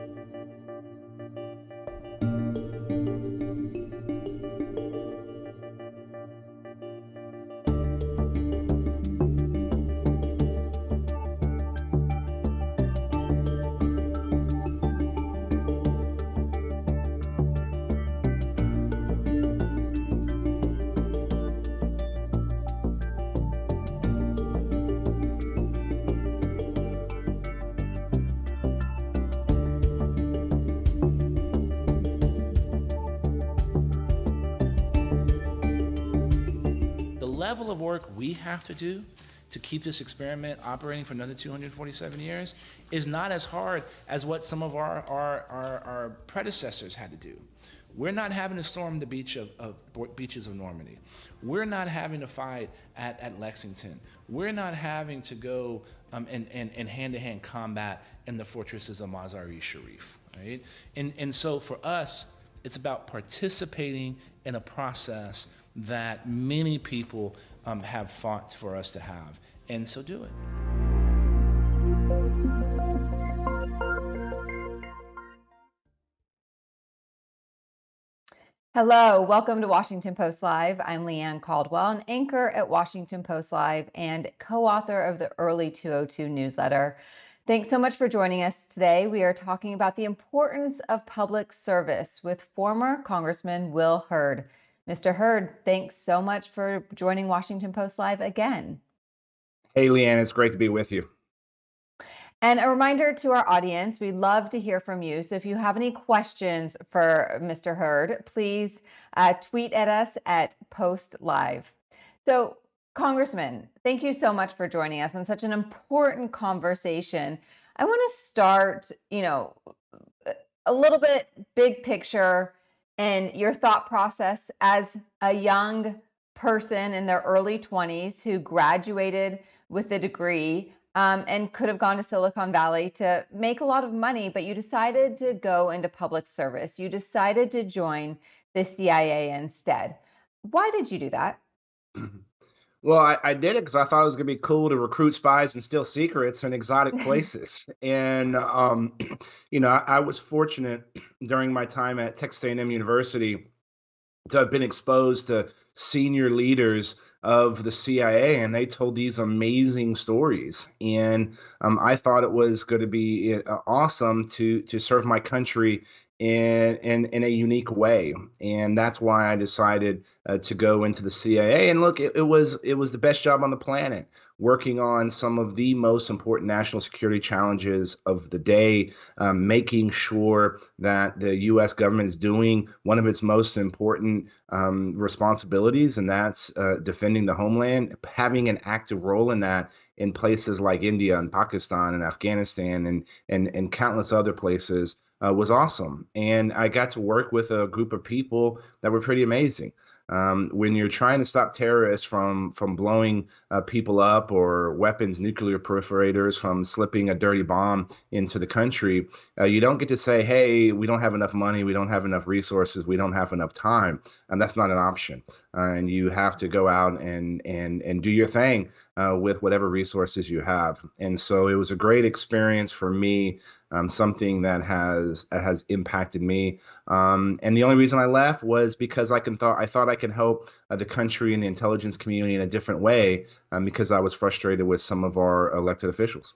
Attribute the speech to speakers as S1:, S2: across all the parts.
S1: The level of work we have to do to keep this experiment operating for another 247 years is not as hard as what some of our predecessors had to do. We're not having to storm the beaches of Normandy. We're not having to fight at Lexington. We're not having to go in hand-to-hand combat in the fortresses of Mazar-e Sharif, right? And so for us, it's about participating in a process that many people have fought for us to have, and so do it.
S2: Hello, welcome to Washington Post Live. I'm Leanne Caldwell, an anchor at Washington Post Live and co-author of the Early 202 newsletter. Thanks so much for joining us today. We are talking about the importance of public service with former Congressman Will Hurd. Mr. Hurd, thanks so much for joining Washington Post Live again.
S3: Hey, Leanne, it's great to be with you.
S2: And a reminder to our audience, we'd love to hear from you. So if you have any questions for Mr. Hurd, please tweet at us at Post Live. So, Congressman, thank you so much for joining us on such an important conversation. I want to start, a little bit big picture and your thought process as a young person in their early 20s who graduated with a degree and could have gone to Silicon Valley to make a lot of money, but you decided to go into public service. You decided to join the CIA instead. Why did you do that?
S3: Well, I did it because I thought it was going to be cool to recruit spies and steal secrets in exotic places. And, I was fortunate during my time at Texas A&M University to have been exposed to senior leaders of the CIA, and they told these amazing stories. And I thought it was going to be awesome to serve my country in a unique way, and that's why I decided to go into the CIA. And look, it was the best job on the planet, working on some of the most important national security challenges of the day, making sure that the U.S. government is doing one of its most important responsibilities, and that's defending the homeland, having an active role in that in places like India and Pakistan and Afghanistan and countless other places. Was awesome. And I got to work with a group of people that were pretty amazing. When you're trying to stop terrorists from blowing people up or nuclear proliferators from slipping a dirty bomb into the country, you don't get to say, hey, we don't have enough money, we don't have enough resources, we don't have enough time. And that's not an option. And you have to go out and do your thing with whatever resources you have. And so it was a great experience for me, something that has impacted me. And the only reason I left was because I thought I could help the country and the intelligence community in a different way, because I was frustrated with some of our elected officials.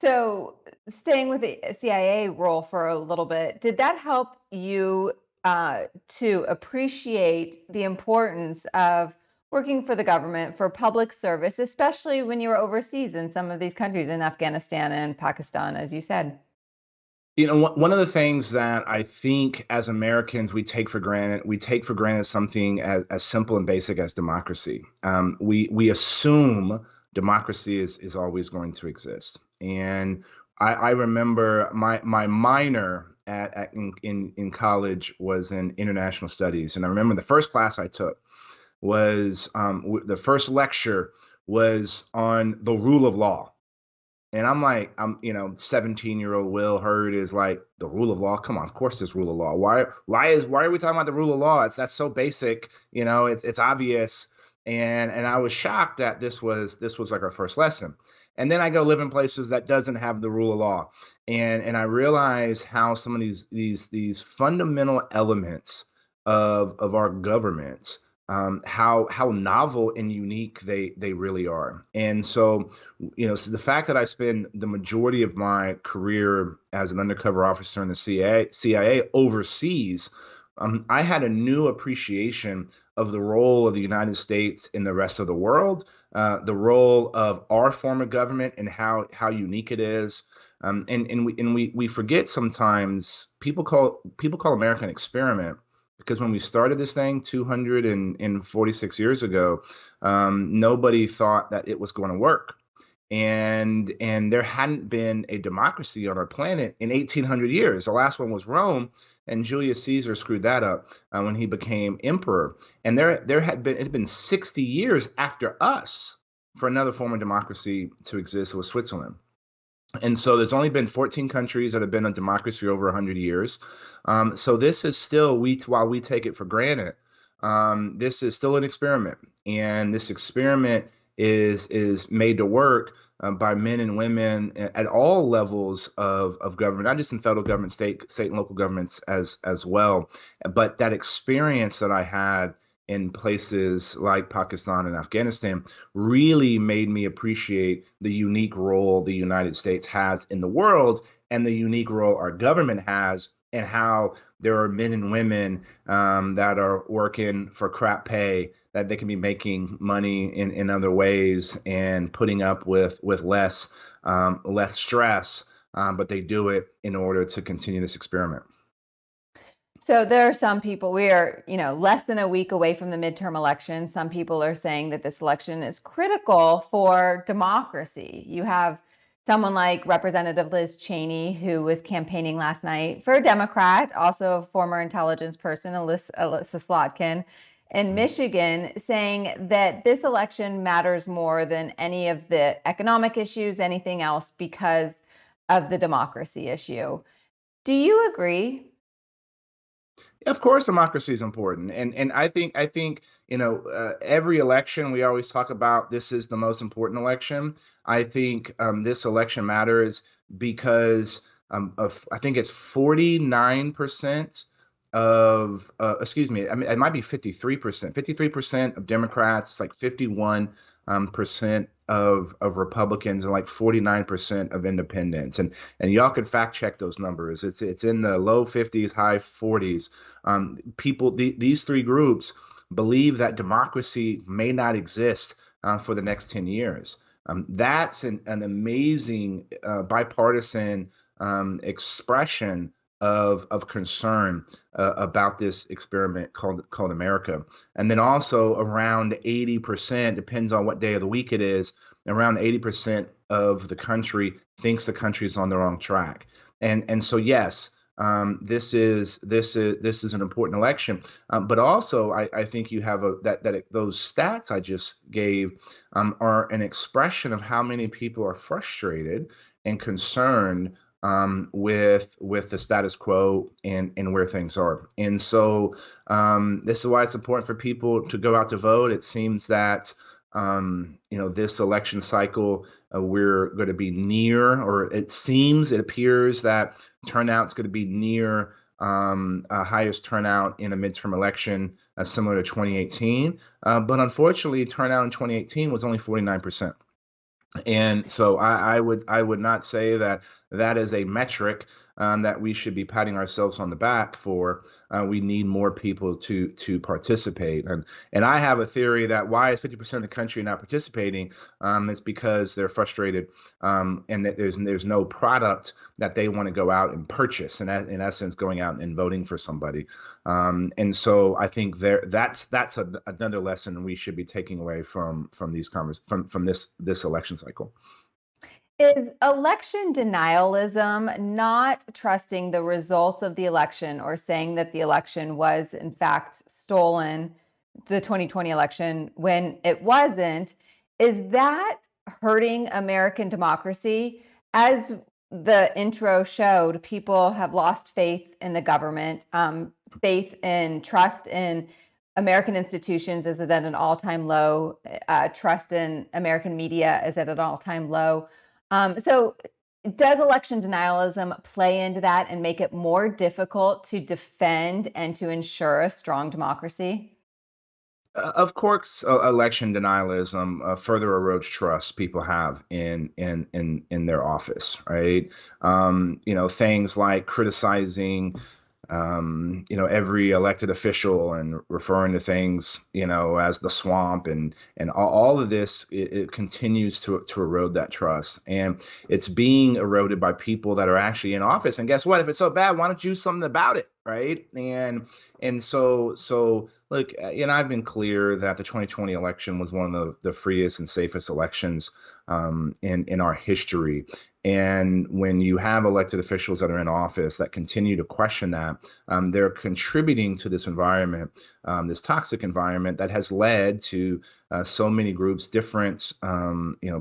S2: So staying with the CIA role for a little bit, did that help you to appreciate the importance of working for the government, for public service, especially when you were overseas in some of these countries, in Afghanistan and Pakistan, as you said?
S3: One of the things that I think as Americans we take for granted something as simple and basic as democracy. We assume democracy is always going to exist. And I remember my minor in college was in international studies. And I remember the first class I took was the first lecture was on the rule of law. And I'm 17-year-old Will Hurd is like, the rule of law? Come on, of course there's rule of law. Why are we talking about the rule of law? That's so basic, it's obvious. And I was shocked that this was like our first lesson. And then I go live in places that doesn't have the rule of law. And I realize how some of these fundamental elements of our government, how novel and unique they really are. And so, so the fact that I spend the majority of my career as an undercover officer in the CIA overseas, I had a new appreciation of the role of the United States in the rest of the world, the role of our form of government and how unique it is. And we forget sometimes, people call America an experiment, because when we started this thing 246 years ago, nobody thought that it was going to work. And there hadn't been a democracy on our planet in 1800 years. The last one was Rome, and Julius Caesar screwed that up when he became emperor. And it had been 60 years after us for another form of democracy to exist. It was Switzerland. And so there's only been 14 countries that have been a democracy for over 100 years. So this is still, while we take it for granted, this is still an experiment. And this experiment is made to work by men and women at all levels of government, not just in federal government, state and local governments as well. But that experience that I had in places like Pakistan and Afghanistan really made me appreciate the unique role the United States has in the world, and the unique role our government has, and how there are men and women that are working for crap pay, that they can be making money in other ways and putting up with less stress, but they do it in order to continue this experiment.
S2: So there are some people, we are, less than a week away from the midterm election. Some people are saying that this election is critical for democracy. You have someone like Representative Liz Cheney, who was campaigning last night for a Democrat, also a former intelligence person, Alyssa Slotkin, in Michigan, saying that this election matters more than any of the economic issues, anything else, because of the democracy issue. Do you agree?
S3: Of course, democracy is important, and I think every election we always talk about, this is the most important election. I think this election matters because I think it's 49% of excuse me, I mean, it might be 53%. 53% of Democrats, it's like 51% of Republicans, and like 49% of independents. And y'all could fact check those numbers. It's in the low 50s, high 40s. These three groups believe that democracy may not exist for the next 10 years. That's an amazing bipartisan expression of concern about this experiment called America. And then also around 80%, depends on what day of the week it is, around 80% of the country thinks the country is on the wrong track. And so yes, this is an important election, but also I think you have those stats I just gave are an expression of how many people are frustrated and concerned with the status quo and where things are. And so this is why it's important for people to go out to vote. It seems that this election cycle, we're going to be near, or it appears that turnout's going to be near highest turnout in a midterm election, similar to 2018. But unfortunately, turnout in 2018 was only 49%. And so I would not say that is a metric that we should be patting ourselves on the back for. We need more people to participate. And I have a theory that why is 50% of the country not participating? It's because they're frustrated, and that there's no product that they want to go out and purchase, and in essence going out and voting for somebody. And so I think that's another lesson we should be taking away from this election cycle.
S2: Is election denialism not trusting the results of the election, or saying that the election was in fact stolen, the 2020 election, when it wasn't? Is that hurting American democracy? As the intro showed, people have lost faith in the government, faith and trust in American institutions is at an all-time low. Trust in American media is at an all-time low. So does election denialism play into that and make it more difficult to defend and to ensure a strong democracy?
S3: Of course, election denialism further erodes trust people have in their office, right? Things like criticizing, every elected official and referring to things, as the swamp, and all of this, it continues to erode that trust, and it's being eroded by people that are actually in office. And guess what? If it's so bad, why don't you do something about it, right? And so look, I've been clear that the 2020 election was one of the freest and safest elections in our history. And when you have elected officials that are in office that continue to question that, they're contributing to this environment, this toxic environment that has led to so many groups, different,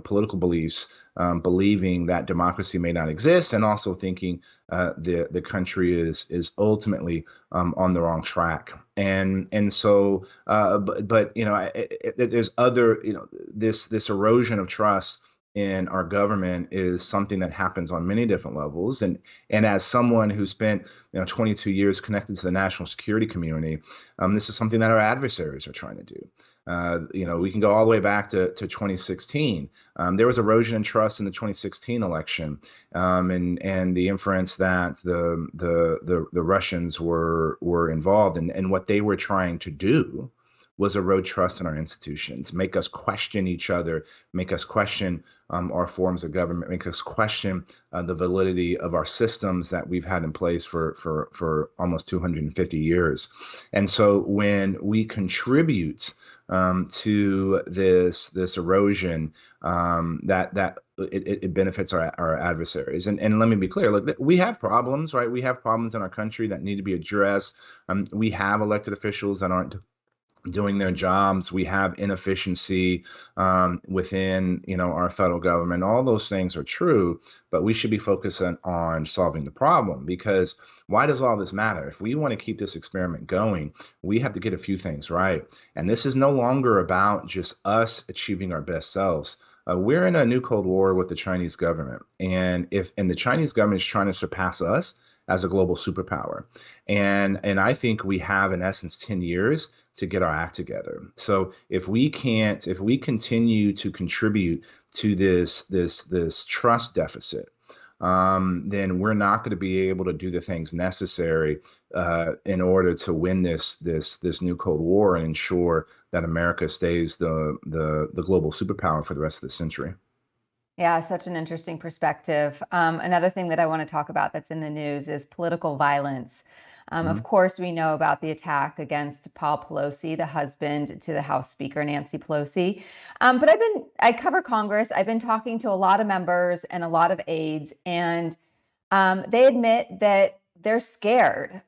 S3: political beliefs, believing that democracy may not exist, and also thinking the country is ultimately on the wrong track. And so, there's other, this erosion of trust in our government is something that happens on many different levels. And as someone who spent 22 years connected to the national security community, this is something that our adversaries are trying to do. We can go all the way back to 2016. There was erosion in trust in the 2016 election, and the inference that the Russians were involved, and what they were trying to do was erode trust in our institutions, make us question each other, make us question our forms of government, make us question the validity of our systems that we've had in place for almost 250 years. And so when we contribute to this erosion, that it benefits our adversaries. And let me be clear, look, we have problems, right? We have problems in our country that need to be addressed. We have elected officials that aren't doing their jobs. We have inefficiency within, our federal government. All those things are true, but we should be focusing on solving the problem, because why does all this matter? If we want to keep this experiment going, we have to get a few things right. And this is no longer about just us achieving our best selves. We're in a new Cold War with the Chinese government. And the Chinese government is trying to surpass us as a global superpower. And I think we have, in essence, 10 years to get our act together. So if we continue to contribute to this trust deficit, then we're not going to be able to do the things necessary in order to win this new Cold War and ensure that America stays the global superpower for the rest of the century.
S2: Yeah, such an interesting perspective. Another thing that I want to talk about that's in the news is political violence. Of course, we know about the attack against Paul Pelosi, the husband to the House Speaker, Nancy Pelosi. But I cover Congress. I've been talking to a lot of members and a lot of aides, and they admit that they're scared.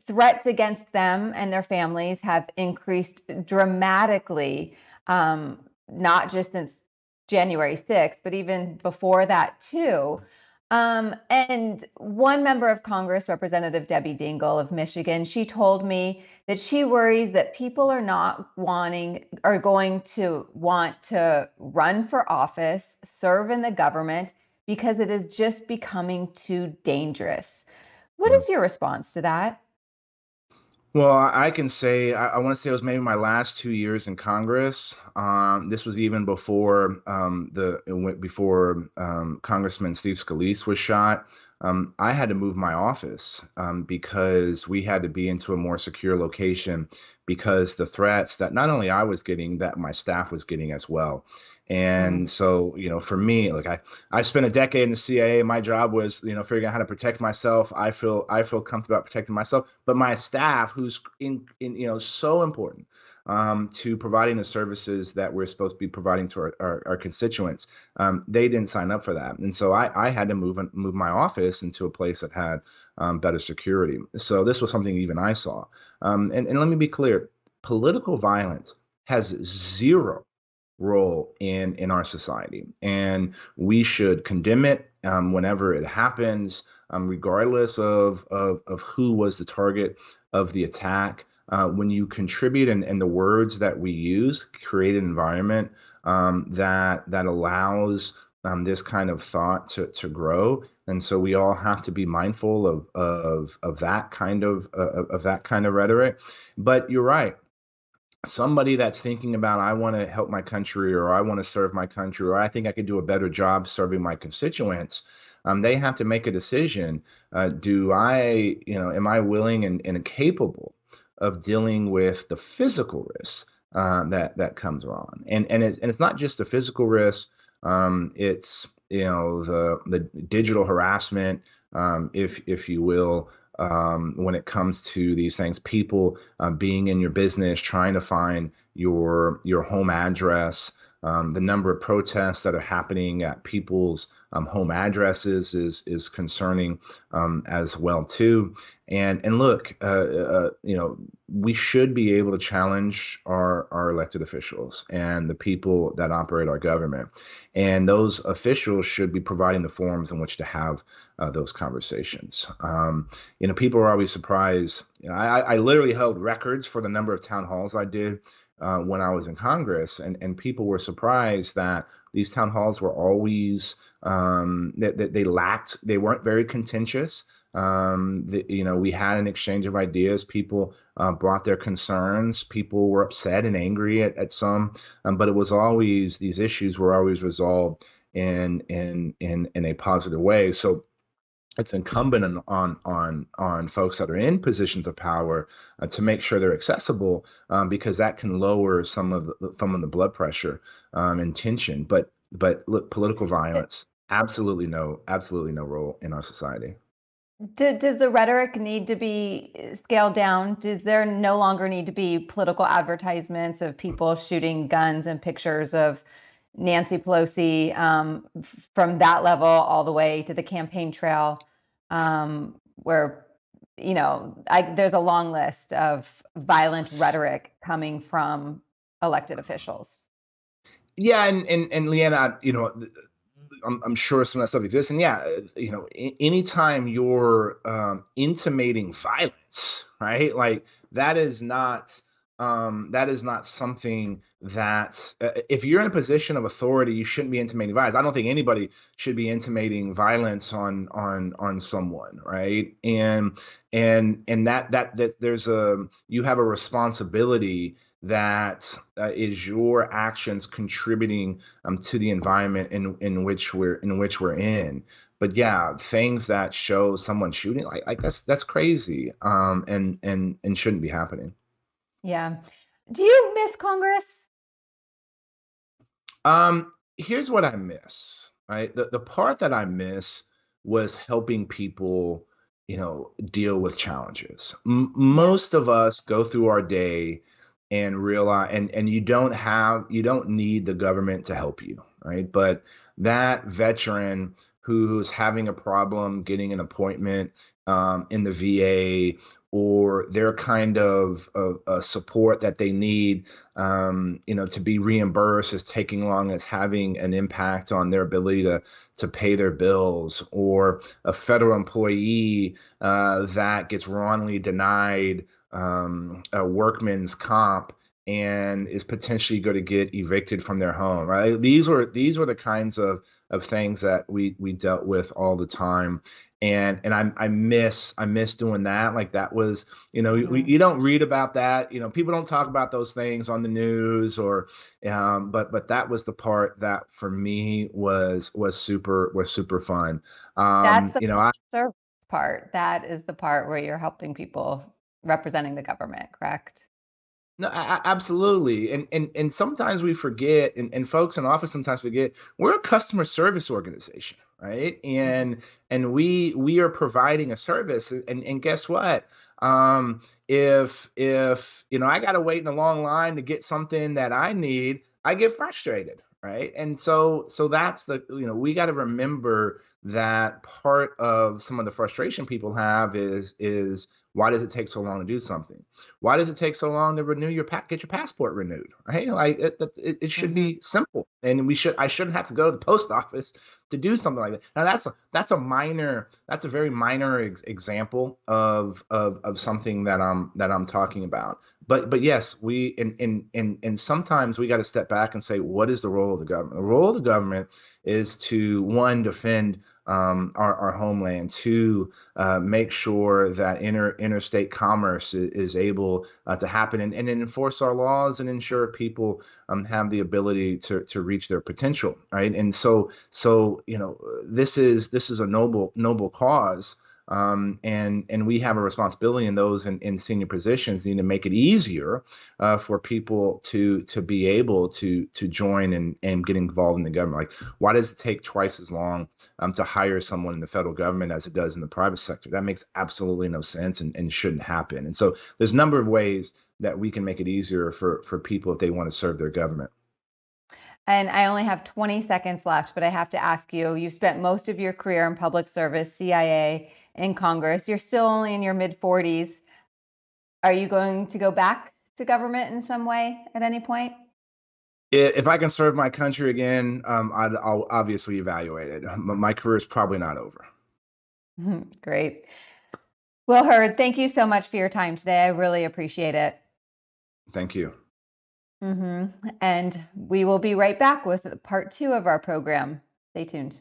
S2: Threats against them and their families have increased dramatically, not just since January 6th, but even before that too. And one member of Congress, Representative Debbie Dingell of Michigan, she told me that she worries that people are going to want to run for office, serve in the government, because it is just becoming too dangerous. What is your response to that?
S3: Well, I can say, I want to say it was maybe my last 2 years in Congress. This was even before Congressman Steve Scalise was shot. I had to move my office because we had to be into a more secure location, because the threats that not only I was getting, that my staff was getting as well. And so, for me, like I spent a decade in the CIA. My job was, figuring out how to protect myself. I feel comfortable about protecting myself, but my staff, who's so important to providing the services that we're supposed to be providing to our constituents, they didn't sign up for that. And so I had to move my office into a place that had better security. So this was something even I saw. And let me be clear, political violence has zero role in our society, and we should condemn it whenever it happens, regardless of who was the target of the attack. when you contribute and the words that we use create an environment that allows this kind of thought to grow. And so we all have to be mindful of that kind of rhetoric. But you're right. Somebody that's thinking about, I want to help my country, or I want to serve my country, or I think I could do a better job serving my constituents, they have to make a decision. Am I willing and capable of dealing with the physical risks that comes on? And it's not just the physical risk. It's the digital harassment, if you will, when it comes to these things, people being in your business, trying to find your home address. The number of protests that are happening at people's home addresses is concerning as well too. And look, we should be able to challenge our elected officials and the people that operate our government. And those officials should be providing the forums in which to have those conversations. People are always surprised. I literally held records for the number of town halls I did when I was in Congress, and people were surprised that these town halls were always they weren't very contentious. We had an exchange of ideas. People brought their concerns. People were upset and angry at some, but it was always, these issues were always resolved in a positive way. So it's incumbent on folks that are in positions of power to make sure they're accessible, because that can lower some of the blood pressure and tension. But look, political violence, absolutely no role in our society.
S2: Does the rhetoric need to be scaled down? Does there no longer need to be political advertisements of people shooting guns and pictures of Nancy Pelosi, from that level all the way to the campaign trail, where, there's a long list of violent rhetoric coming from elected officials?
S3: Yeah, and Leanna, I'm sure some of that stuff exists. And yeah, anytime you're intimating violence, right? Like that is not something that if you're in a position of authority, you shouldn't be intimating violence. I don't think anybody should be intimating violence on someone, right? And that there's you have a responsibility that is your actions contributing to the environment in which we're in. But yeah, things that show someone shooting, like that's crazy, and shouldn't be happening.
S2: Yeah. Do you miss Congress?
S3: Here's what I miss, right? The part that I miss was helping people, deal with challenges. Most of us go through our day and realize, and you don't need the government to help you, right? But that veteran who's having a problem getting an appointment in the VA, or their kind of support that they need, to be reimbursed, is taking long, is having an impact on their ability to pay their bills, or a federal employee that gets wrongly denied a workman's comp and is potentially going to get evicted from their home, right? These were the kinds of things that we dealt with all the time. And I miss doing that. Like that was, you don't read about that. People don't talk about those things on the news, or, but that was the part that for me was super fun.
S2: That's the service part. That is the part where you're helping people representing the government, correct?
S3: No, absolutely. And sometimes we forget, and folks in office sometimes forget, we're a customer service organization, right? And we are providing a service. And guess what? If I got to wait in a long line to get something that I need, I get frustrated, right? And so that's we got to remember that part of some of the frustration people have is why does it take so long to do something? Why does it take so long to renew get your passport renewed? Right? Like it should
S2: Hmm.
S3: be simple, and I shouldn't have to go to the post office to do something like that. Now that's a very minor example of something that I'm talking about. But yes, we and sometimes we got to step back and say, what is the role of the government? The role of the government is to, one, defend our homeland, two, make sure that interstate commerce is able to happen, and enforce our laws and ensure people have the ability to reach their potential, right? And so this is a noble cause. And we have a responsibility in those in senior positions need to make it easier for people to be able to join and get involved in the government. Like, why does it take twice as long to hire someone in the federal government as it does in the private sector? That makes absolutely no sense and shouldn't happen. And so there's a number of ways that we can make it easier for people if they want to serve their government.
S2: And I only have 20 seconds left, but I have to ask you, you've spent most of your career in public service, CIA, in Congress. You're still only in your mid 40s. Are you going to go back to government in some way at any point?
S3: If I can serve my country again, I'll obviously evaluate it. My career is probably not over.
S2: Great. Will Hurd, thank you so much for your time today. I really appreciate it.
S3: Thank you.
S2: And we will be right back with part 2 of our program. Stay tuned.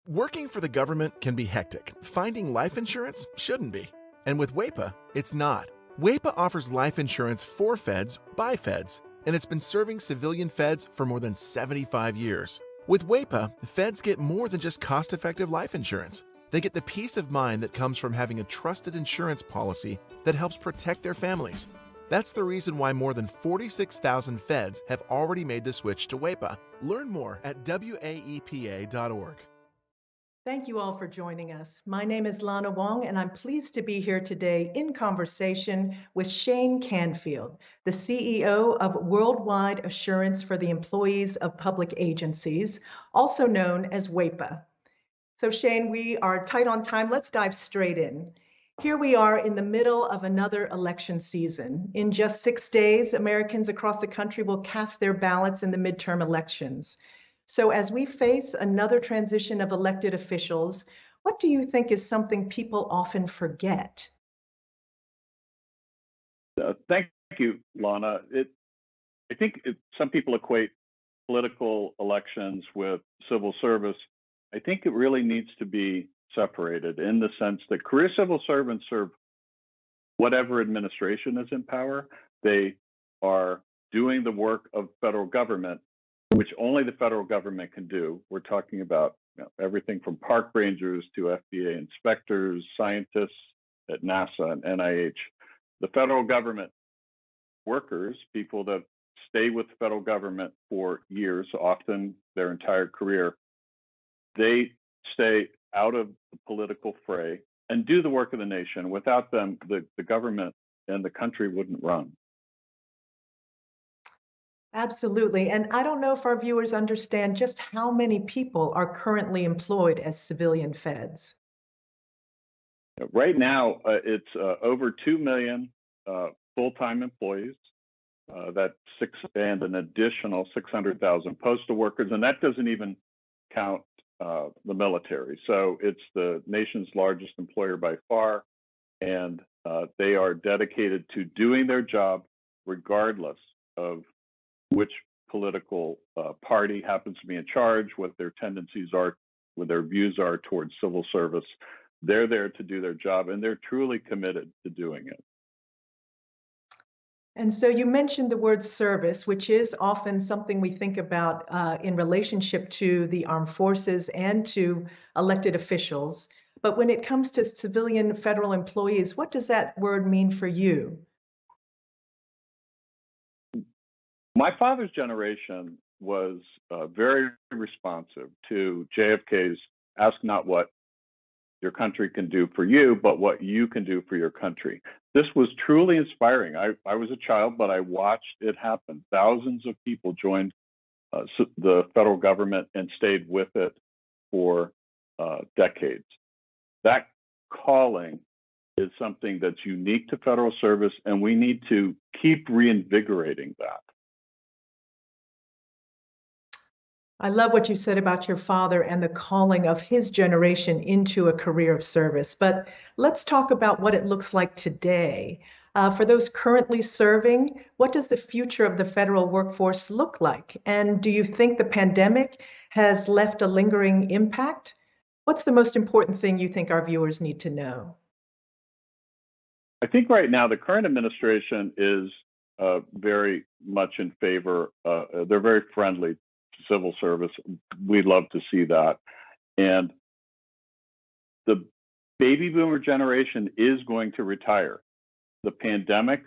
S4: Working for the government can be hectic. Finding life insurance shouldn't be. And with WAEPA, it's not. WAEPA offers life insurance for feds by feds, and it's been serving civilian feds for more than 75 years. With WAEPA, feds get more than just cost-effective life insurance. They get the peace of mind that comes from having a trusted insurance policy that helps protect their families. That's the reason why more than 46,000 feds have already made the switch to WAEPA. Learn more at waepa.org.
S5: Thank you all for joining us. My name is Lana Wong, and I'm pleased to be here today in conversation with Shane Canfield, the CEO of Worldwide Assurance for the Employees of Public Agencies, also known as WAEPA. So Shane, we are tight on time. Let's dive straight in. Here we are in the middle of another election season. In just 6 days, Americans across the country will cast their ballots in the midterm elections. So as we face another transition of elected officials, what do you think is something people often forget?
S6: Thank you, Lana. I think some people equate political elections with civil service. I think it really needs to be separated in the sense that career civil servants serve whatever administration is in power. They are doing the work of federal government, which only the federal government can do. We're talking about everything from park rangers to FDA inspectors, scientists at NASA and NIH. The federal government workers, people that stay with the federal government for years, often their entire career, they stay out of the political fray and do the work of the nation. Without them, the government and the country wouldn't run.
S5: Absolutely. And I don't know if our viewers understand just how many people are currently employed as civilian feds.
S6: Right now, it's over 2 million full-time employees. That's and an additional 600,000 postal workers, and that doesn't even count the military. So it's the nation's largest employer by far, and they are dedicated to doing their job regardless of which political party happens to be in charge, what their tendencies are, what their views are towards civil service. They're there to do their job, and they're truly committed to doing it.
S5: And so you mentioned the word service, which is often something we think about in relationship to the armed forces and to elected officials. But when it comes to civilian federal employees, what does that word mean for you?
S6: My father's generation was very responsive to JFK's ask not what your country can do for you, but what you can do for your country. This was truly inspiring. I was a child, but I watched it happen. Thousands of people joined the federal government and stayed with it for decades. That calling is something that's unique to federal service, and we need to keep reinvigorating that.
S5: I love what you said about your father and the calling of his generation into a career of service. But let's talk about what it looks like today. For those currently serving, what does the future of the federal workforce look like? And do you think the pandemic has left a lingering impact? What's the most important thing you think our viewers need to know?
S6: I think right now the current administration is very much in favor. They're very friendly to civil service. We'd love to see that. And the baby boomer generation is going to retire. The pandemic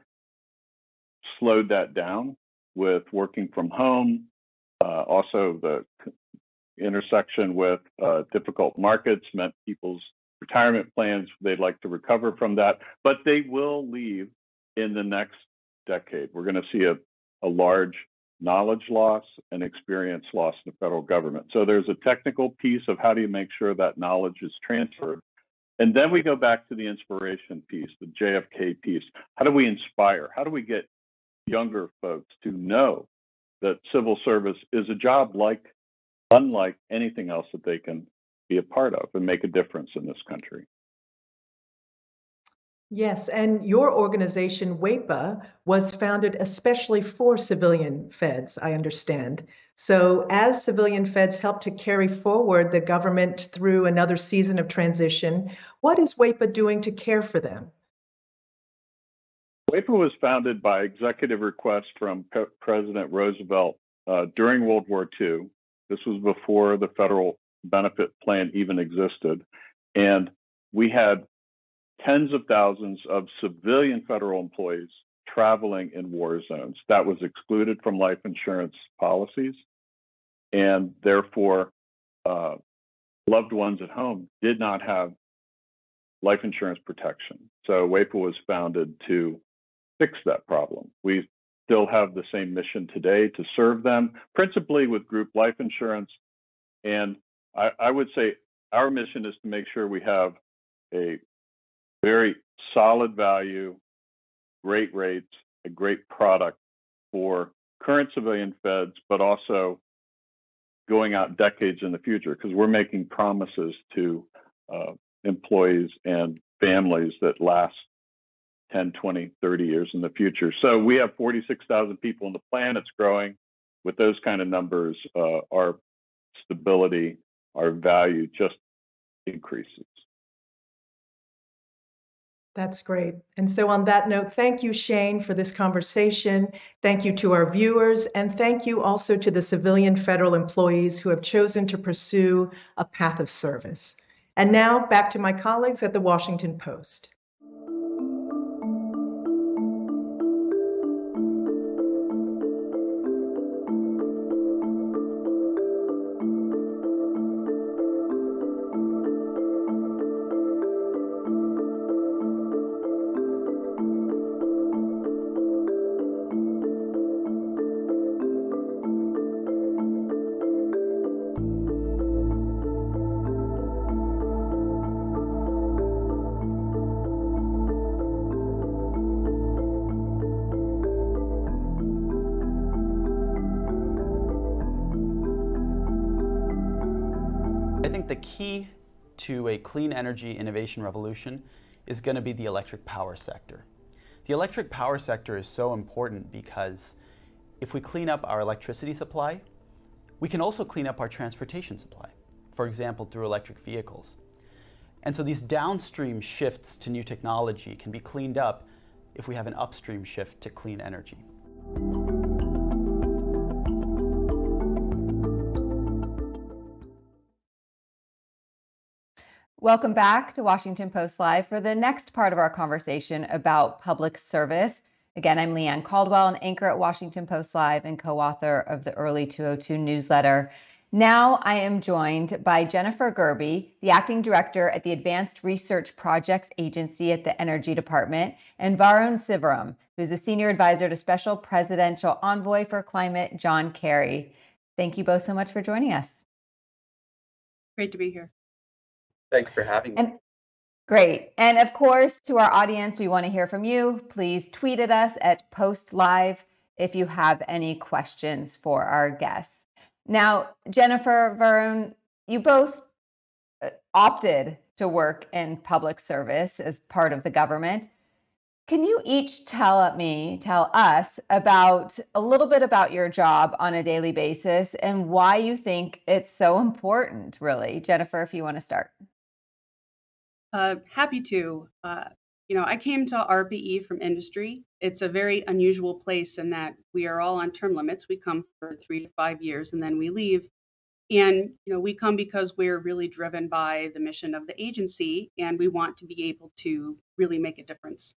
S6: slowed that down with working from home. Also, the intersection with difficult markets meant people's retirement plans, they'd like to recover from that, but they will leave in the next decade. We're going to see a large knowledge loss and experience loss in the federal government. So there's a technical piece of how do you make sure that knowledge is transferred. And then we go back to the inspiration piece, the JFK piece. How do we inspire? How do we get younger folks to know that civil service is a job unlike anything else that they can be a part of and make a difference in this country?
S5: Yes, and your organization, WAEPA, was founded especially for civilian feds, I understand. So as civilian feds help to carry forward the government through another season of transition, what is WAEPA doing to care for them?
S6: WAEPA was founded by executive request from President Roosevelt during World War II. This was before the federal benefit plan even existed. And we had tens of thousands of civilian federal employees traveling in war zones. That was excluded from life insurance policies. And therefore, loved ones at home did not have life insurance protection. So WAEPA was founded to fix that problem. We still have the same mission today to serve them, principally with group life insurance. And I would say our mission is to make sure we have a very solid value, great rates, a great product for current civilian feds, but also going out decades in the future, because we're making promises to employees and families that last 10, 20, 30 years in the future. So we have 46,000 people in the plan. It's growing. With those kind of numbers, our stability, our value just increases.
S5: That's great. And so on that note, thank you, Shane, for this conversation. Thank you to our viewers, and thank you also to the civilian federal employees who have chosen to pursue a path of service. And now back to my colleagues at the Washington Post.
S7: I think the key to a clean energy innovation revolution is going to be the electric power sector. The electric power sector is so important because if we clean up our electricity supply, we can also clean up our transportation supply, for example, through electric vehicles. And so these downstream shifts to new technology can be cleaned up if we have an upstream shift to clean energy.
S2: Welcome back to Washington Post Live for the next part of our conversation about public service. Again, I'm Leanne Caldwell, an anchor at Washington Post Live and co-author of the Early 202 newsletter. Now I am joined by Jennifer Gerbi, the acting director at the Advanced Research Projects Agency at the Energy Department, and Varun Sivaram, who's the senior advisor to Special Presidential Envoy for Climate, John Kerry. Thank you both so much for joining us.
S8: Great to be here. Thanks for having me.
S2: And great. And of course, to our audience, we want to hear from you. Please tweet at us at Post Live if you have any questions for our guests. Now, Jennifer, Varun, you both opted to work in public service as part of the government. Can you each tell us about a little bit about your job on a daily basis and why you think it's so important, really? Jennifer, if you want to start.
S9: Happy to. I came to ARPA-E from industry. It's a very unusual place in that we are all on term limits. We come for 3 to 5 years and then we leave. And we come because we're really driven by the mission of the agency, and we want to be able to really make a difference.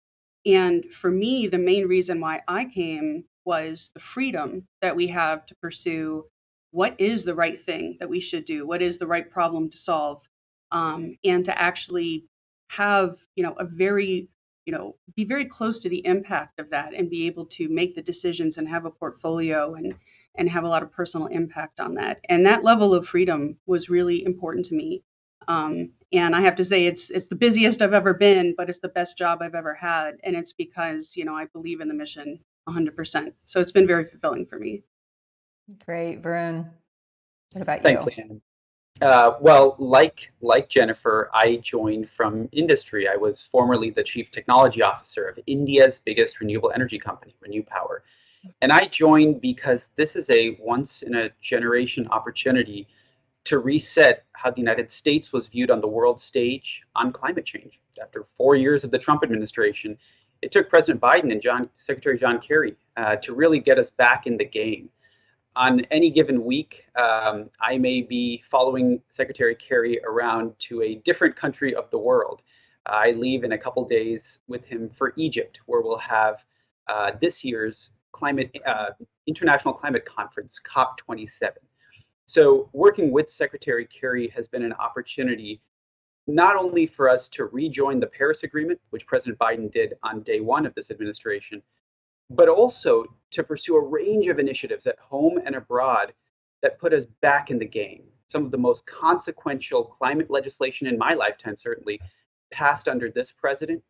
S9: And for me, the main reason why I came was the freedom that we have to pursue what is the right thing that we should do, what is the right problem to solve, and to actually have, a very, be very close to the impact of that and be able to make the decisions and have a portfolio and have a lot of personal impact on that. And that level of freedom was really important to me. And I have to say, it's the busiest I've ever been, but it's the best job I've ever had. And it's because, I believe in the mission 100%. So it's been very fulfilling for me.
S2: Great. Varun, what about
S8: Thanks,
S2: you?
S8: Leanne. Well, like Jennifer, I joined from industry. I was formerly the chief technology officer of India's biggest renewable energy company, Renew Power. And I joined because this is a once in a generation opportunity to reset how the United States was viewed on the world stage on climate change. After 4 years of the Trump administration, it took President Biden and Secretary John Kerry to really get us back in the game. On any given week, I may be following Secretary Kerry around to a different country of the world. I leave in a couple days with him for Egypt, where we'll have this year's International Climate Conference, COP27. So working with Secretary Kerry has been an opportunity not only for us to rejoin the Paris Agreement, which President Biden did on day one of this administration, but also to pursue a range of initiatives at home and abroad that put us back in the game. Some of the most consequential climate legislation in my lifetime, certainly, passed under this president.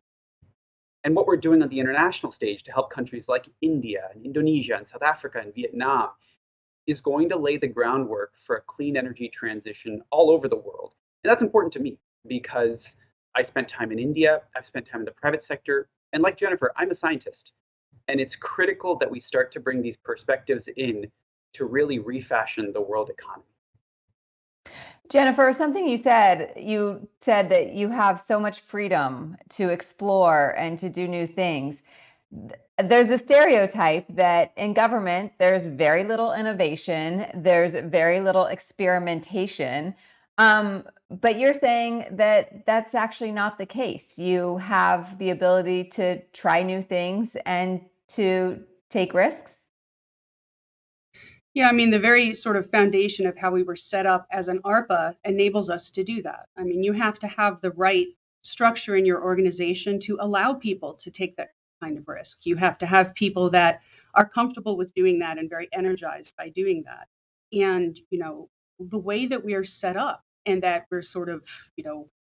S8: And what we're doing on the international stage to help countries like India and Indonesia and South Africa and Vietnam is going to lay the groundwork for a clean energy transition all over the world. And that's important to me because I spent time in India, I've spent time in the private sector, and like Jennifer, I'm a scientist. And it's critical that we start to bring these perspectives in to really refashion the world economy.
S2: Jennifer, something you said that you have so much freedom to explore and to do new things. There's a stereotype that in government, there's very little innovation, there's very little experimentation. But you're saying that that's actually not the case. You have the ability to try new things and to take risks.
S9: Yeah, I mean, the very sort of foundation of how we were set up as an ARPA enables us to do that. I mean, you have to have the right structure in your organization to allow people to take that kind of risk. You have to have people that are comfortable with doing that and very energized by doing that. And, the way that we are set up and that we're sort of,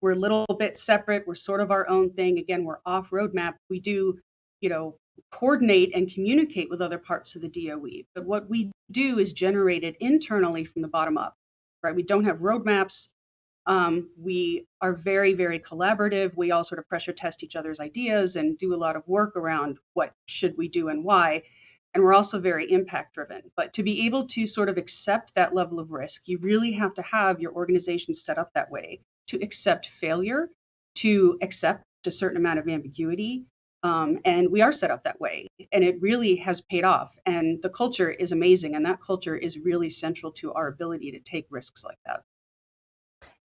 S9: we're a little bit separate, we're sort of our own thing. Again, we're off roadmap. We do, coordinate and communicate with other parts of the DOE. But what we do is generate it internally from the bottom up, right? We don't have roadmaps. We are very, very collaborative. We all sort of pressure test each other's ideas and do a lot of work around what should we do and why. And we're also very impact driven. But to be able to sort of accept that level of risk, you really have to have your organization set up that way to accept failure, to accept a certain amount of ambiguity. And we are set up that way. And it really has paid off. And the culture is amazing. And that culture is really central to our ability to take risks like that.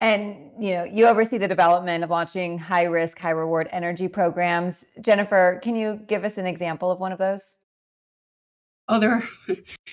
S2: And you oversee the development of launching high risk, high reward energy programs. Jennifer, can you give us an example of one of those?
S9: Oh, there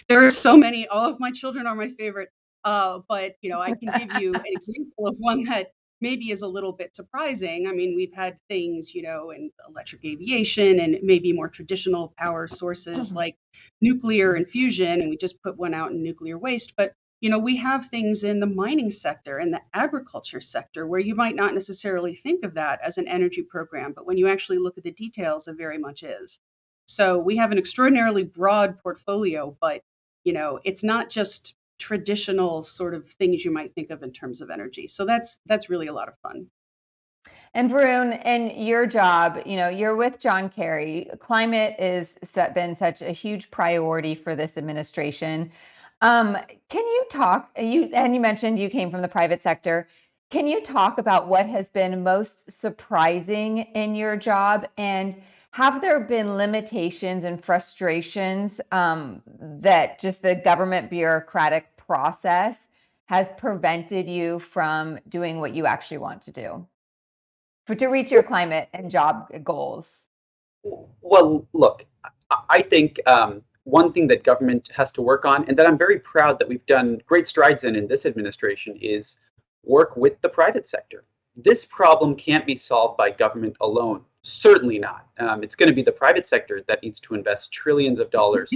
S9: are so many. All of my children are my favorite. But I can give you an example of one that maybe is a little bit surprising. I mean, we've had things, in electric aviation and maybe more traditional power sources like nuclear and fusion, and we just put one out in nuclear waste. But We have things in the mining sector and the agriculture sector where you might not necessarily think of that as an energy program, but when you actually look at the details, it very much is. So we have an extraordinarily broad portfolio, but it's not just traditional sort of things you might think of in terms of energy. So that's really a lot of fun.
S2: And Varun, in your job, you're with John Kerry. Climate has been such a huge priority for this administration. Can you talk? You mentioned you came from the private sector. Can you talk about what has been most surprising in your job, and have there been limitations and frustrations that just the government bureaucratic process has prevented you from doing what you actually want to do to reach your climate and job goals?
S8: Well, look, I think one thing that government has to work on, and that I'm very proud that we've done great strides in this administration, is work with the private sector. This problem can't be solved by government alone. Certainly not. It's going to be the private sector that needs to invest trillions of dollars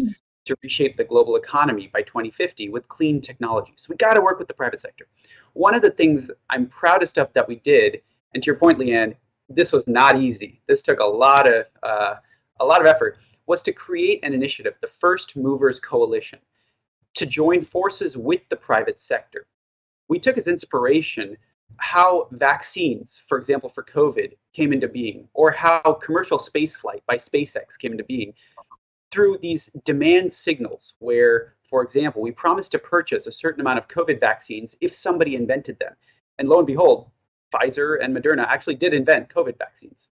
S8: to reshape the global economy by 2050 with clean technologies. We got to work with the private sector. One of the things I'm proudest of that we did, and to your point, Leanne, this was not easy. This took a lot of effort, was to create an initiative, the First Movers Coalition, to join forces with the private sector. We took as inspiration how vaccines, for example, for COVID, came into being, or how commercial spaceflight by SpaceX came into being, through these demand signals where, for example, we promised to purchase a certain amount of COVID vaccines if somebody invented them. And lo and behold, Pfizer and Moderna actually did invent COVID vaccines.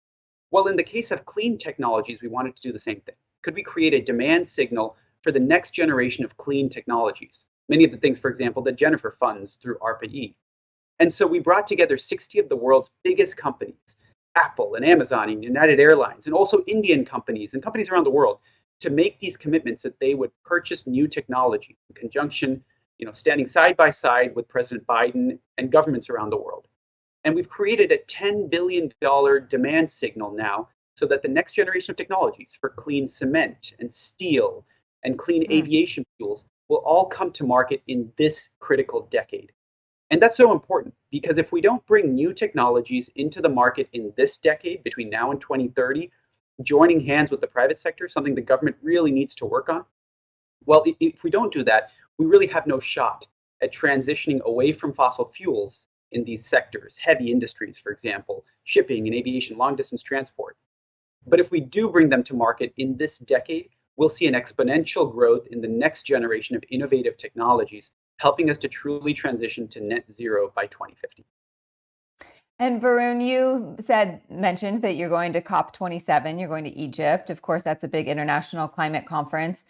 S8: Well, in the case of clean technologies, we wanted to do the same thing. Could we create a demand signal for the next generation of clean technologies? Many of the things, for example, that Jennifer funds through ARPA-E. And so we brought together 60 of the world's biggest companies, Apple and Amazon and United Airlines, and also Indian companies and companies around the world, to make these commitments that they would purchase new technology in conjunction, standing side by side with President Biden and governments around the world. And we've created a $10 billion demand signal now so that the next generation of technologies for clean cement and steel and clean aviation fuels will all come to market in this critical decade. And that's so important because if we don't bring new technologies into the market in this decade, between now and 2030, joining hands with the private sector, something the government really needs to work on, well, if we don't do that, we really have no shot at transitioning away from fossil fuels in these sectors, heavy industries, for example, shipping and aviation, long distance transport. But if we do bring them to market in this decade, we'll see an exponential growth in the next generation of innovative technologies, helping us to truly transition to net zero by 2050.
S2: And Varun, you mentioned that you're going to COP27, you're going to Egypt. Of course, that's a big international climate conference.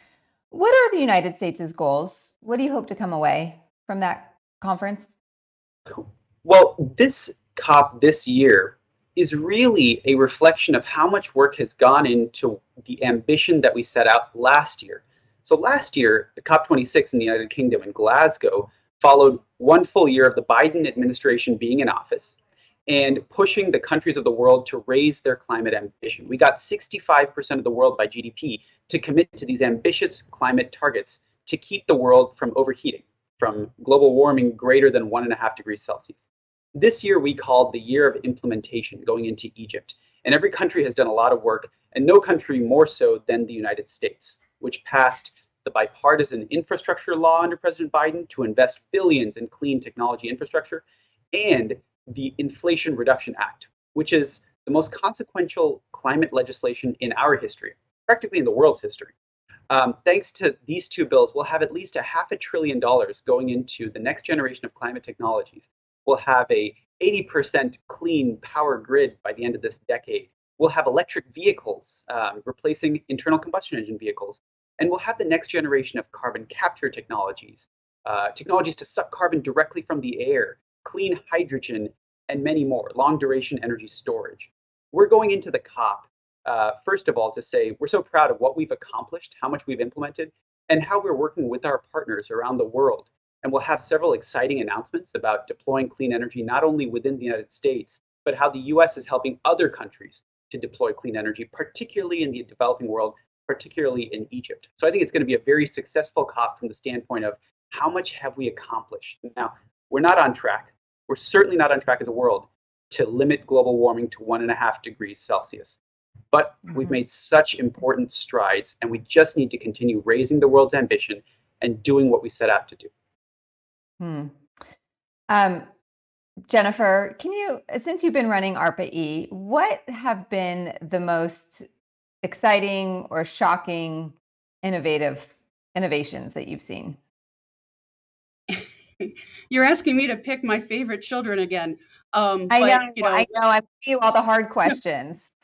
S2: What are the United States' goals? What do you hope to come away from that conference?
S8: Well, this COP this year is really a reflection of how much work has gone into the ambition that we set out last year. So last year, the COP26 in the United Kingdom in Glasgow followed one full year of the Biden administration being in office and pushing the countries of the world to raise their climate ambition. We got 65% of the world by GDP to commit to these ambitious climate targets to keep the world from overheating, from global warming greater than 1.5 degrees Celsius. This year we called the year of implementation, going into Egypt. And every country has done a lot of work, and no country more so than the United States, which passed the bipartisan infrastructure law under President Biden to invest billions in clean technology infrastructure, and the Inflation Reduction Act, which is the most consequential climate legislation in our history, practically in the world's history. Thanks to these two bills, we'll have at least $500 billion going into the next generation of climate technologies. We'll have a 80% clean power grid by the end of this decade. We'll have electric vehicles replacing internal combustion engine vehicles. And we'll have the next generation of carbon capture technologies, technologies to suck carbon directly from the air, clean hydrogen, and many more, long duration energy storage. We're going into the COP, first of all, to say we're so proud of what we've accomplished, how much we've implemented, and how we're working with our partners around the world. And we'll have several exciting announcements about deploying clean energy, not only within the United States, but how the US is helping other countries to deploy clean energy, particularly in the developing world, particularly in Egypt. So I think it's going to be a very successful COP from the standpoint of how much have we accomplished? Now, we're not on track. We're certainly not on track as a world to limit global warming to 1.5 degrees Celsius. But we've made such important strides, and we just need to continue raising the world's ambition and doing what we set out to do.
S2: Jennifer, can you, since you've been running ARPA-E, what have been the most exciting or shocking innovations that you've seen?
S9: You're asking me to pick my favorite children again.
S2: I know. I'm giving you all the hard questions.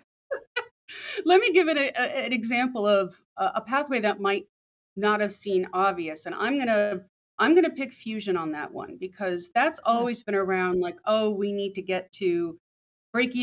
S9: Let me give it an example of a pathway that might not have seemed obvious, and I'm gonna pick fusion on that one, because that's always been around, like, oh, we need to get to break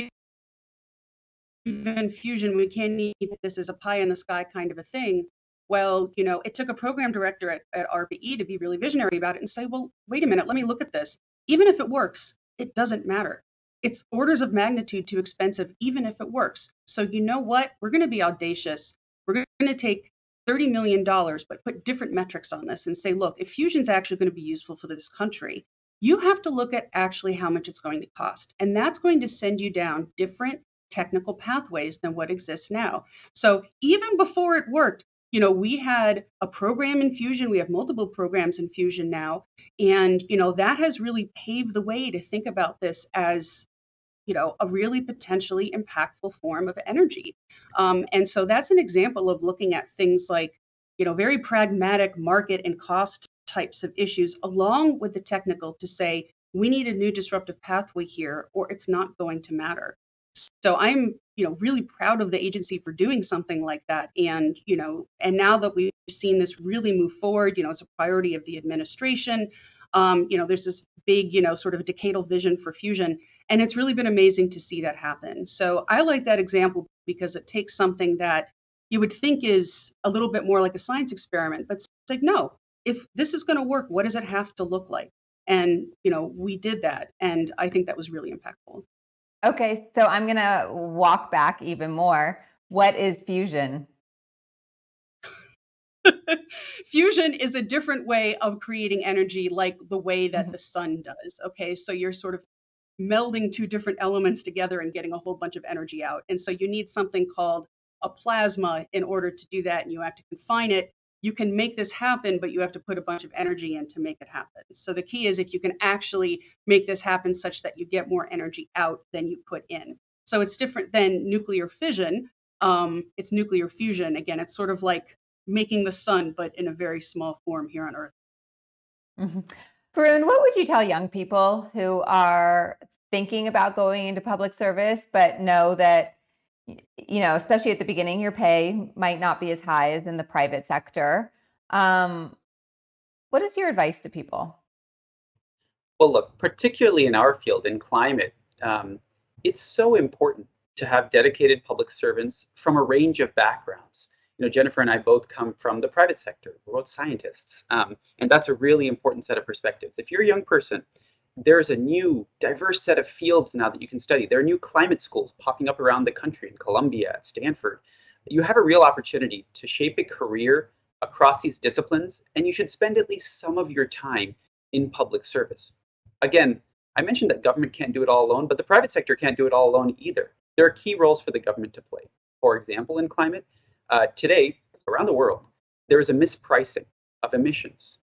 S9: even fusion. We can't need this as a pie in the sky kind of a thing. Well, it took a program director at ARPA-E to be really visionary about it and say, well, wait a minute, let me look at this. Even if it works, it doesn't matter. It's orders of magnitude too expensive, even if it works. So you know what? We're going to be audacious. We're going to take $30 million, but put different metrics on this and say, look, if fusion's actually going to be useful for this country, you have to look at actually how much it's going to cost. And that's going to send you down different technical pathways than what exists now. So even before it worked, we had a program in fusion. We have multiple programs in fusion now. And, that has really paved the way to think about this as, a really potentially impactful form of energy. And so that's an example of looking at things like, very pragmatic market and cost types of issues, along with the technical, to say, we need a new disruptive pathway here, or it's not going to matter. So I'm, really proud of the agency for doing something like that. And, and now that we've seen this really move forward, it's a priority of the administration. There's this big, sort of decadal vision for fusion. And it's really been amazing to see that happen. So I like that example because it takes something that you would think is a little bit more like a science experiment, but it's like, no, if this is going to work, what does it have to look like? And, we did that. And I think that was really impactful.
S2: Okay, so I'm going to walk back even more. What is fusion?
S9: Fusion is a different way of creating energy, like the way that the sun does. Okay, so you're sort of melding two different elements together and getting a whole bunch of energy out. And so you need something called a plasma in order to do that, and you have to confine it. You can make this happen, but you have to put a bunch of energy in to make it happen. So the key is if you can actually make this happen such that you get more energy out than you put in. So it's different than nuclear fission. It's nuclear fusion. Again, it's sort of like making the sun, but in a very small form here on Earth.
S2: Varun, what would you tell young people who are thinking about going into public service, but know that, especially at the beginning, your pay might not be as high as in the private sector? What is your advice to people?
S8: Well, look, particularly in our field, in climate, it's so important to have dedicated public servants from a range of backgrounds. Jennifer and I both come from the private sector. We're both scientists. And that's a really important set of perspectives. If you're a young person, there's a new diverse set of fields now that you can study. There are new climate schools popping up around the country in Columbia, at Stanford. You have a real opportunity to shape a career across these disciplines, and you should spend at least some of your time in public service. Again, I mentioned that government can't do it all alone, but the private sector can't do it all alone either. There are key roles for the government to play. For example, in climate, today, around the world, there is a mispricing of emissions.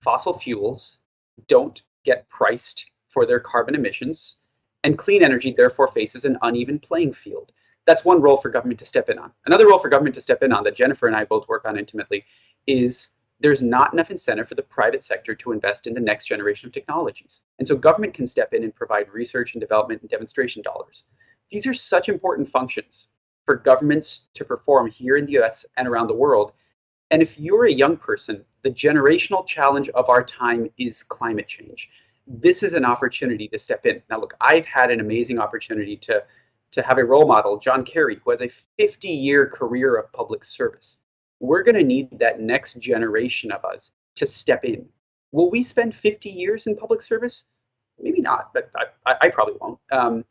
S8: Fossil fuels don't get priced for their carbon emissions, and clean energy therefore faces an uneven playing field. That's one role for government to step in on. Another role for government to step in on that Jennifer and I both work on intimately is there's not enough incentive for the private sector to invest in the next generation of technologies. And so government can step in and provide research and development and demonstration dollars. These are such important functions for governments to perform here in the US and around the world. And if you're a young person, the generational challenge of our time is climate change. This is an opportunity to step in. Now, look, I've had an amazing opportunity to have a role model, John Kerry, who has a 50-year career of public service. We're going to need that next generation of us to step in. Will we spend 50 years in public service? Maybe not, but I probably won't.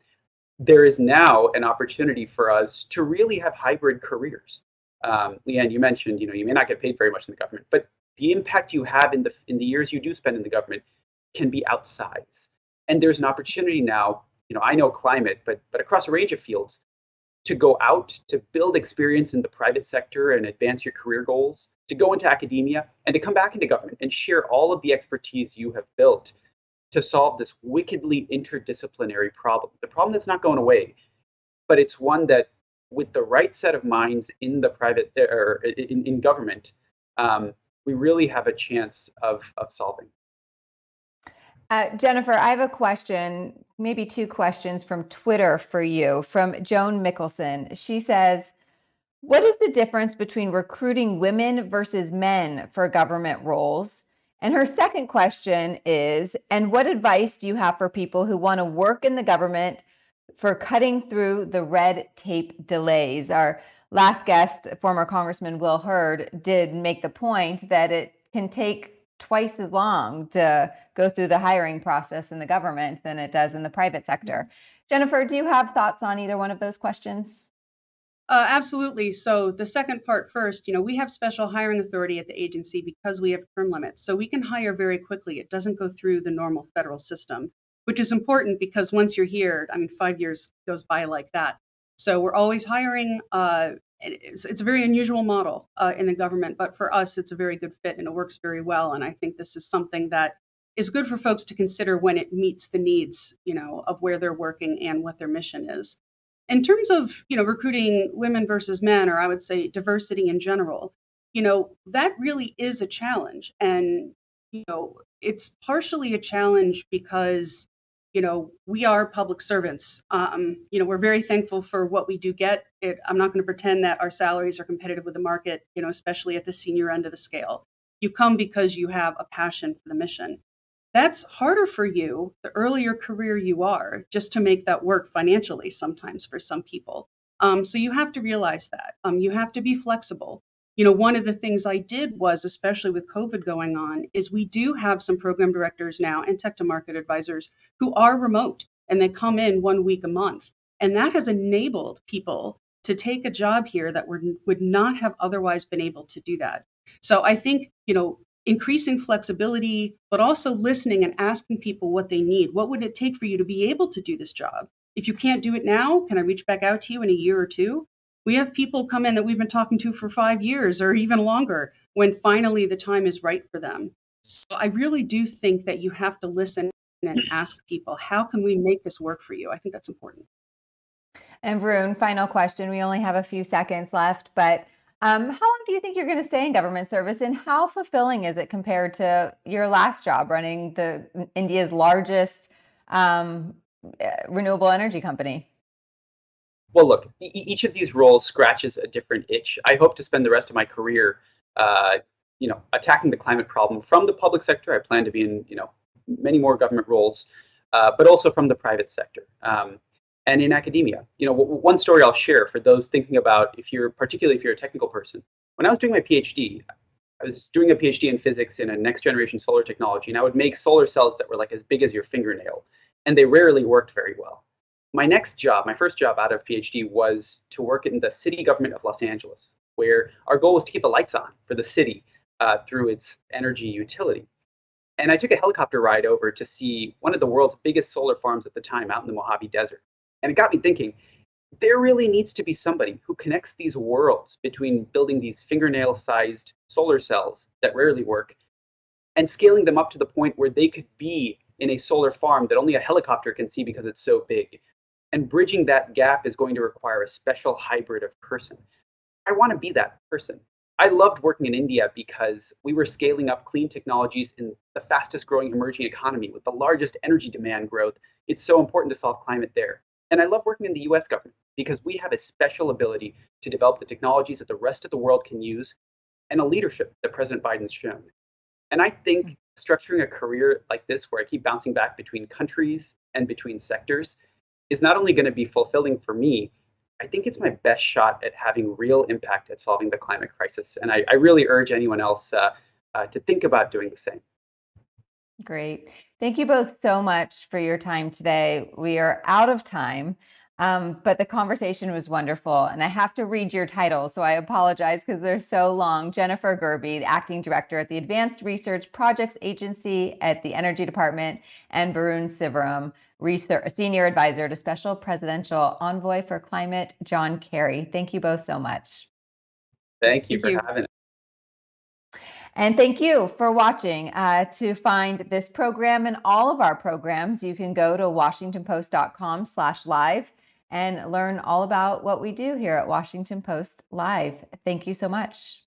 S8: There is now an opportunity for us to really have hybrid careers. Leanne, you mentioned, you may not get paid very much in the government, but the impact you have in the years you do spend in the government can be outsized. And there's an opportunity now, I know climate, but across a range of fields, to go out, to build experience in the private sector and advance your career goals, to go into academia, and to come back into government and share all of the expertise you have built to solve this wickedly interdisciplinary problem. The problem that's not going away, but it's one that, with the right set of minds in the private or in government, we really have a chance of solving.
S2: Jennifer, I have a question, maybe two questions from Twitter for you, from Joan Mickelson. She says, what is the difference between recruiting women versus men for government roles? And her second question is, and what advice do you have for people who want to work in the government for cutting through the red tape delays? Our last guest, former Congressman Will Hurd, did make the point that it can take twice as long to go through the hiring process in the government than it does in the private sector. Jennifer, do you have thoughts on either one of those questions?
S9: Absolutely. So the second part first, we have special hiring authority at the agency because we have term limits. So we can hire very quickly. It doesn't go through the normal federal system, which is important because once you're here, 5 years goes by like that. So we're always hiring. It's a very unusual model in the government, but for us, it's a very good fit and it works very well. And I think this is something that is good for folks to consider when it meets the needs, of where they're working and what their mission is. In terms of, recruiting women versus men, or I would say diversity in general, that really is a challenge. And, it's partially a challenge because, we are public servants. We're very thankful for what we do get. I'm not going to pretend that our salaries are competitive with the market, especially at the senior end of the scale. You come because you have a passion for the mission. That's harder for you the earlier career you are, just to make that work financially sometimes for some people. So you have to realize that. You have to be flexible. One of the things I did was, especially with COVID going on, is we do have some program directors now and tech to market advisors who are remote and they come in 1 week a month. And that has enabled people to take a job here that would not have otherwise been able to do that. So I think, increasing flexibility, but also listening and asking people what they need. What would it take for you to be able to do this job? If you can't do it now, can I reach back out to you in a year or two? We have people come in that we've been talking to for 5 years or even longer when finally the time is right for them. So I really do think that you have to listen and ask people, how can we make this work for you? I think that's important.
S2: And Varun, final question. We only have a few seconds left, but how long do you think you're going to stay in government service, and how fulfilling is it compared to your last job running India's largest renewable energy company?
S8: Well, look, each of these roles scratches a different itch. I hope to spend the rest of my career, attacking the climate problem from the public sector. I plan to be in, many more government roles, but also from the private sector. And in academia. One story I'll share for those thinking about, particularly if you're a technical person. When I was doing my PhD, I was doing a PhD in physics in a next generation solar technology, and I would make solar cells that were like as big as your fingernail, and they rarely worked very well. My first job out of PhD, was to work in the city government of Los Angeles, where our goal was to keep the lights on for the city through its energy utility. And I took a helicopter ride over to see one of the world's biggest solar farms at the time out in the Mojave Desert. And it got me thinking, there really needs to be somebody who connects these worlds between building these fingernail-sized solar cells that rarely work and scaling them up to the point where they could be in a solar farm that only a helicopter can see because it's so big. And bridging that gap is going to require a special hybrid of person. I want to be that person. I loved working in India because we were scaling up clean technologies in the fastest growing emerging economy with the largest energy demand growth. It's so important to solve climate there. And I love working in the US government because we have a special ability to develop the technologies that the rest of the world can use, and a leadership that President Biden's shown. And I think structuring a career like this, where I keep bouncing back between countries and between sectors, is not only going to be fulfilling for me, I think it's my best shot at having real impact at solving the climate crisis. And I really urge anyone else to think about doing the same.
S2: Great. Thank you both so much for your time today. We are out of time. But the conversation was wonderful. And I have to read your titles, so I apologize because they're so long. Jennifer Gerbi, the Acting Director at the Advanced Research Projects Agency at the Energy Department, and Varun Sivaram, Senior Advisor to Special Presidential Envoy for Climate, John Kerry. Thank you both so much.
S8: Thank you for having us.
S2: And thank you for watching. To find this program and all of our programs, you can go to washingtonpost.com/live and learn all about what we do here at Washington Post Live. Thank you so much.